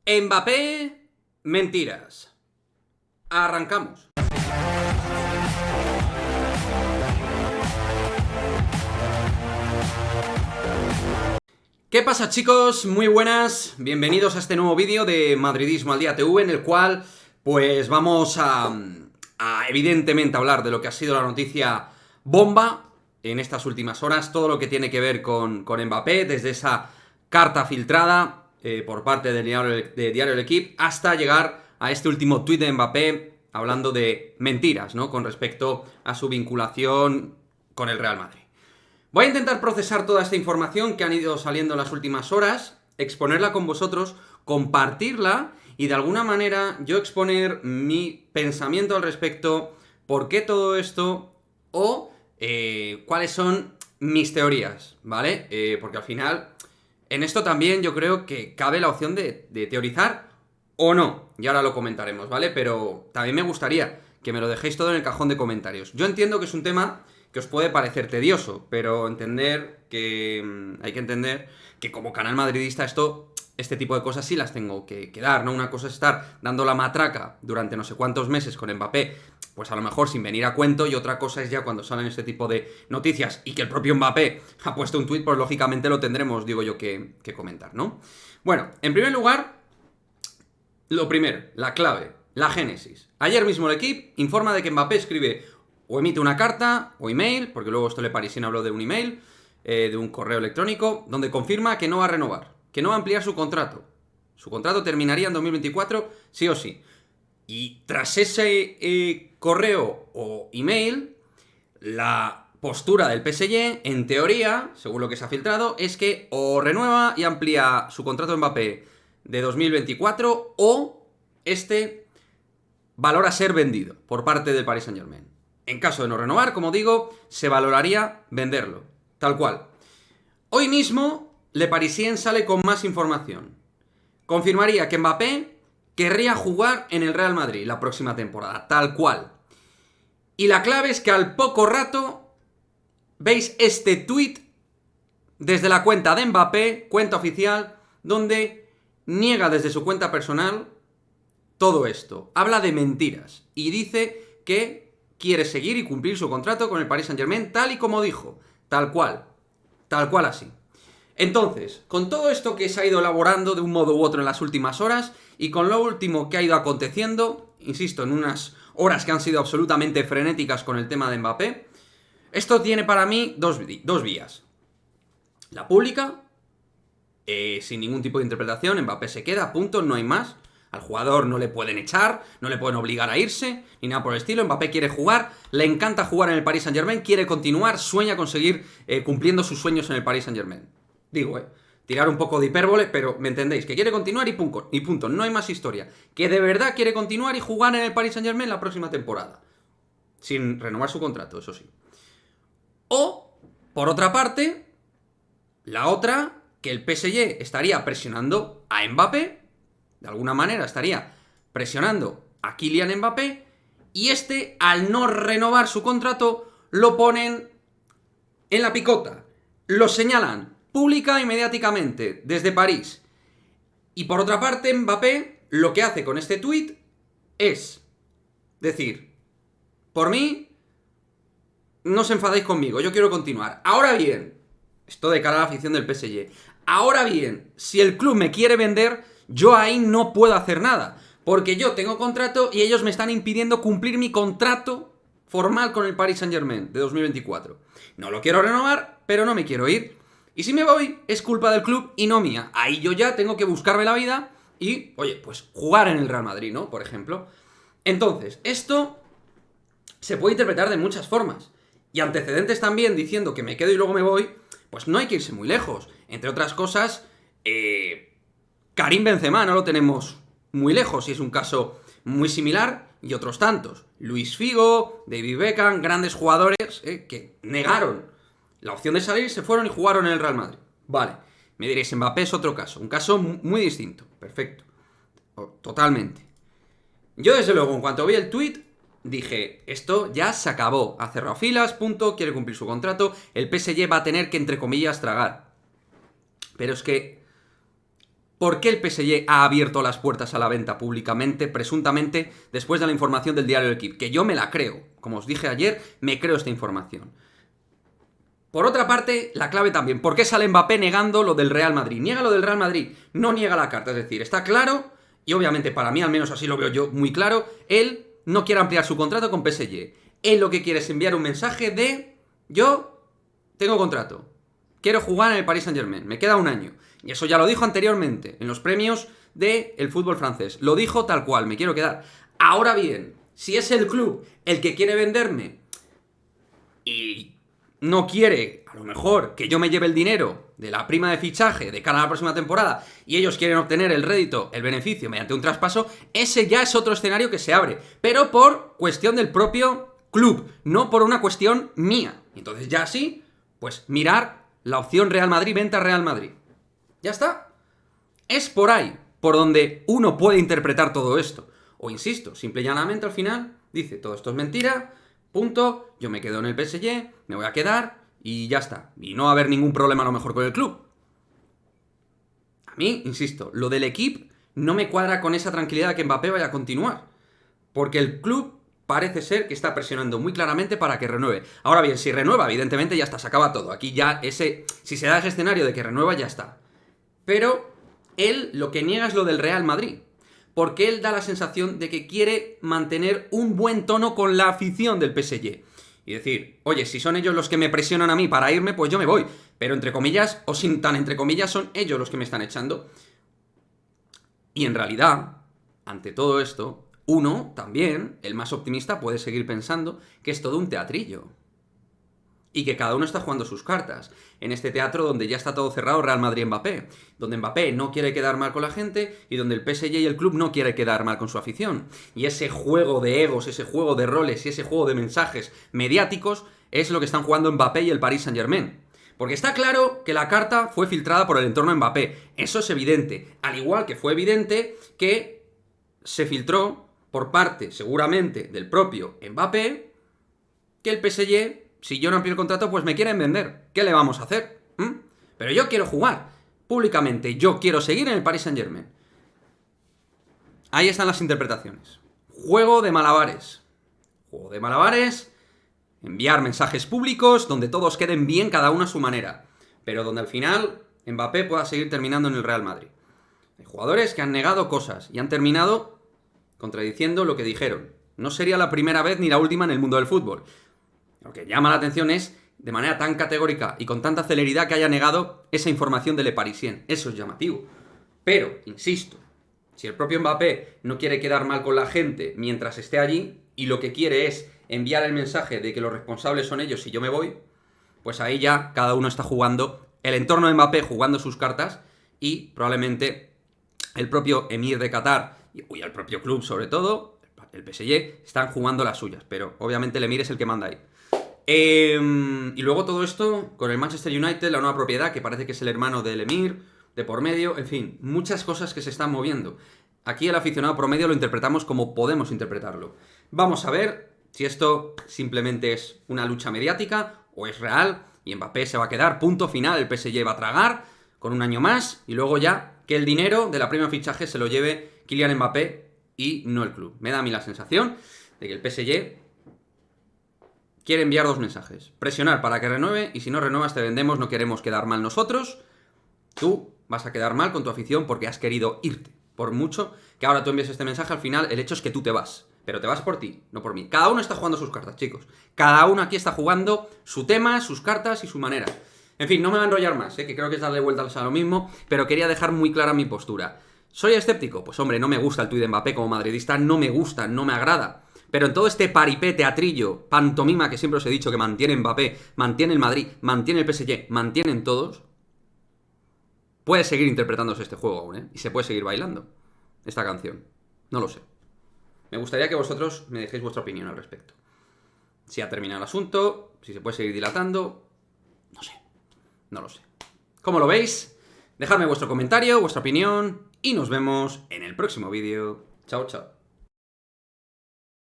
Mbappé, mentiras. Arrancamos. ¿Qué pasa, chicos? Muy buenas, bienvenidos a este nuevo vídeo de Madridismo al Día TV, en el cual pues vamos a evidentemente hablar de lo que ha sido la noticia bomba en estas últimas horas, todo lo que tiene que ver con Mbappé, desde esa carta filtrada por parte del diario El Equipo hasta llegar a este último tuit de Mbappé hablando de mentiras, ¿no?, con respecto a su vinculación con el Real Madrid. Voy a intentar procesar toda esta información que han ido saliendo en las últimas horas, exponerla con vosotros, compartirla y de alguna manera yo exponer mi pensamiento al respecto, por qué todo esto o cuáles son mis teorías, ¿vale? Porque al final en esto también yo creo que cabe la opción de teorizar o no, y ahora lo comentaremos, ¿vale? Pero también me gustaría que me lo dejéis todo en el cajón de comentarios. Yo entiendo que es un tema que os puede parecer tedioso, pero hay que entender que como canal madridista este tipo de cosas sí las tengo que dar, ¿no? Una cosa es estar dando la matraca durante no sé cuántos meses con Mbappé, pues a lo mejor sin venir a cuento, y otra cosa es ya cuando salen este tipo de noticias y que el propio Mbappé ha puesto un tuit, pues lógicamente lo tendremos, digo yo, que comentar, ¿no? Bueno, en primer lugar, lo primero, la clave, la génesis. Ayer mismo el Equipo informa de que Mbappé escribe o emite una carta o email, porque luego esto Le Parisien habló de un email, de un correo electrónico, donde confirma que no va a renovar, que no va a ampliar su contrato. Su contrato terminaría en 2024, sí o sí. Y tras ese correo o email, la postura del PSG, en teoría, según lo que se ha filtrado, es que o renueva y amplía su contrato Mbappé de 2024 o valora ser vendido por parte del Paris Saint-Germain. En caso de no renovar, como digo, se valoraría venderlo, tal cual. Hoy mismo, Le Parisien sale con más información. Confirmaría que Mbappé querría jugar en el Real Madrid la próxima temporada, tal cual. Y la clave es que al poco rato veis este tuit desde la cuenta de Mbappé, cuenta oficial, donde niega desde su cuenta personal todo esto. Habla de mentiras y dice que quiere seguir y cumplir su contrato con el Paris Saint-Germain tal y como dijo, tal cual así. Entonces, con todo esto que se ha ido elaborando de un modo u otro en las últimas horas y con lo último que ha ido aconteciendo, insisto, en unas horas que han sido absolutamente frenéticas con el tema de Mbappé, esto tiene para mí dos vías. La pública, sin ningún tipo de interpretación, Mbappé se queda, punto, no hay más. Al jugador no le pueden echar, no le pueden obligar a irse, ni nada por el estilo. Mbappé quiere jugar, le encanta jugar en el Paris Saint-Germain, quiere continuar, sueña con seguir cumpliendo sus sueños en el Paris Saint-Germain. Digo, tirar un poco de hipérbole, pero me entendéis, que quiere continuar y punto, no hay más historia. Que de verdad quiere continuar y jugar en el Paris Saint-Germain la próxima temporada. Sin renovar su contrato, eso sí. O, por otra parte, la otra, que el PSG estaría presionando a Mbappé, de alguna manera estaría presionando a Kylian Mbappé, y al no renovar su contrato, lo ponen en la picota. Lo señalan pública y mediáticamente desde París. Y por otra parte, Mbappé lo que hace con este tuit es decir: por mí, no os enfadéis conmigo, yo quiero continuar. Ahora bien, esto de cara a la afición del PSG, ahora bien, si el club me quiere vender, yo ahí no puedo hacer nada, porque yo tengo contrato y ellos me están impidiendo cumplir mi contrato formal con el Paris Saint-Germain de 2024. No lo quiero renovar, pero no me quiero ir. Y si me voy, es culpa del club y no mía. Ahí yo ya tengo que buscarme la vida y, oye, pues jugar en el Real Madrid, ¿no? Por ejemplo. Entonces, esto se puede interpretar de muchas formas. Y antecedentes también diciendo que me quedo y luego me voy, pues no hay que irse muy lejos. Entre otras cosas, Karim Benzema no lo tenemos muy lejos y es un caso muy similar, y otros tantos. Luis Figo, David Beckham, grandes jugadores que negaron la opción de salir, se fueron y jugaron en el Real Madrid. Vale, me diréis, Mbappé es otro caso, un caso muy distinto, perfecto, totalmente. Yo desde luego, en cuanto vi el tuit, dije, esto ya se acabó, ha cerrado filas, punto, quiere cumplir su contrato, el PSG va a tener que, entre comillas, tragar. Pero es que ¿Por qué el PSG ha abierto las puertas a la venta públicamente, presuntamente, después de la información del diario L'Équipe? Que yo me la creo. Como os dije ayer, me creo esta información. Por otra parte, la clave también. ¿Por qué sale Mbappé negando lo del Real Madrid? Niega lo del Real Madrid, no niega la carta. Es decir, está claro, y obviamente para mí, al menos así lo veo yo muy claro, él no quiere ampliar su contrato con PSG. Él lo que quiere es enviar un mensaje de: yo tengo contrato, quiero jugar en el Paris Saint-Germain, me queda un año. Y eso ya lo dijo anteriormente, en los premios del fútbol francés. Lo dijo tal cual, me quiero quedar. Ahora bien, si es el club el que quiere venderme y no quiere, a lo mejor, que yo me lleve el dinero de la prima de fichaje de cara a la próxima temporada y ellos quieren obtener el rédito, el beneficio mediante un traspaso, ese ya es otro escenario que se abre. Pero por cuestión del propio club, no por una cuestión mía. Entonces ya sí, pues mirar la opción Real Madrid, venta Real Madrid. Ya está. Es por ahí por donde uno puede interpretar todo esto. O insisto, simple y llanamente al final dice: todo esto es mentira, punto, yo me quedo en el PSG, me voy a quedar y ya está. Y no va a haber ningún problema a lo mejor con el club. A mí, insisto, lo del equipo no me cuadra con esa tranquilidad de que Mbappé vaya a continuar. Porque el club parece ser que está presionando muy claramente para que renueve. Ahora bien, si renueva, evidentemente ya está, se acaba todo. Aquí ya si se da ese escenario de que renueva, ya está. Pero él lo que niega es lo del Real Madrid. Porque él da la sensación de que quiere mantener un buen tono con la afición del PSG. Y decir: oye, si son ellos los que me presionan a mí para irme, pues yo me voy. Pero entre comillas, o sin tan entre comillas, son ellos los que me están echando. Y en realidad, ante todo esto, uno también, el más optimista, puede seguir pensando que es todo un teatrillo. Y que cada uno está jugando sus cartas. En este teatro donde ya está todo cerrado, Real Madrid-Mbappé. Donde Mbappé no quiere quedar mal con la gente y donde el PSG y el club no quiere quedar mal con su afición. Y ese juego de egos, ese juego de roles y ese juego de mensajes mediáticos es lo que están jugando Mbappé y el Paris Saint-Germain. Porque está claro que la carta fue filtrada por el entorno de Mbappé. Eso es evidente. Al igual que fue evidente que se filtró por parte, seguramente, del propio Mbappé, que el PSG, si yo no amplío el contrato, pues me quieren vender. ¿Qué le vamos a hacer? Pero yo quiero jugar públicamente. Yo quiero seguir en el Paris Saint-Germain. Ahí están las interpretaciones. Juego de malabares. Juego de malabares. Enviar mensajes públicos donde todos queden bien, cada uno a su manera. Pero donde al final Mbappé pueda seguir terminando en el Real Madrid. Hay jugadores que han negado cosas y han terminado contradiciendo lo que dijeron. No sería la primera vez ni la última en el mundo del fútbol. Lo que llama la atención es, de manera tan categórica y con tanta celeridad, que haya negado esa información de Le Parisien. Eso es llamativo. Pero, insisto, si el propio Mbappé no quiere quedar mal con la gente mientras esté allí, y lo que quiere es enviar el mensaje de que los responsables son ellos y yo me voy, pues ahí ya cada uno está jugando, el entorno de Mbappé jugando sus cartas, y probablemente el propio emir de Qatar y el propio club sobre todo, el PSG, están jugando las suyas, pero obviamente el emir es el que manda ahí. Y luego todo esto con el Manchester United, la nueva propiedad, que parece que es el hermano del emir, de por medio, en fin, muchas cosas que se están moviendo. Aquí el aficionado promedio lo interpretamos como podemos interpretarlo. Vamos a ver si esto simplemente es una lucha mediática o es real y Mbappé se va a quedar, punto final, el PSG va a tragar con un año más y luego ya que el dinero de la prima fichaje se lo lleve Kylian Mbappé y no el club. Me da a mí la sensación de que el PSG quiere enviar dos mensajes: presionar para que renueve, y si no renuevas te vendemos, no queremos quedar mal nosotros, tú vas a quedar mal con tu afición porque has querido irte. Por mucho que ahora tú envíes este mensaje, al final el hecho es que tú te vas. Pero te vas por ti, no por mí. Cada uno está jugando sus cartas, chicos. Cada uno aquí está jugando su tema, sus cartas y su manera. En fin, no me voy a enrollar más, que creo que es darle vueltas a lo mismo, pero quería dejar muy clara mi postura. ¿Soy escéptico? Pues hombre, no me gusta el tuit de Mbappé como madridista, no me gusta, no me agrada. Pero en todo este paripé, teatrillo, pantomima que siempre os he dicho que mantiene Mbappé, mantiene el Madrid, mantiene el PSG, mantienen todos, puede seguir interpretándose este juego aún, y se puede seguir bailando esta canción. No lo sé. Me gustaría que vosotros me dejéis vuestra opinión al respecto. Si ha terminado el asunto, si se puede seguir dilatando, no sé. No lo sé. ¿Cómo lo veis? Dejadme vuestro comentario, vuestra opinión, y nos vemos en el próximo vídeo. Chao, chao.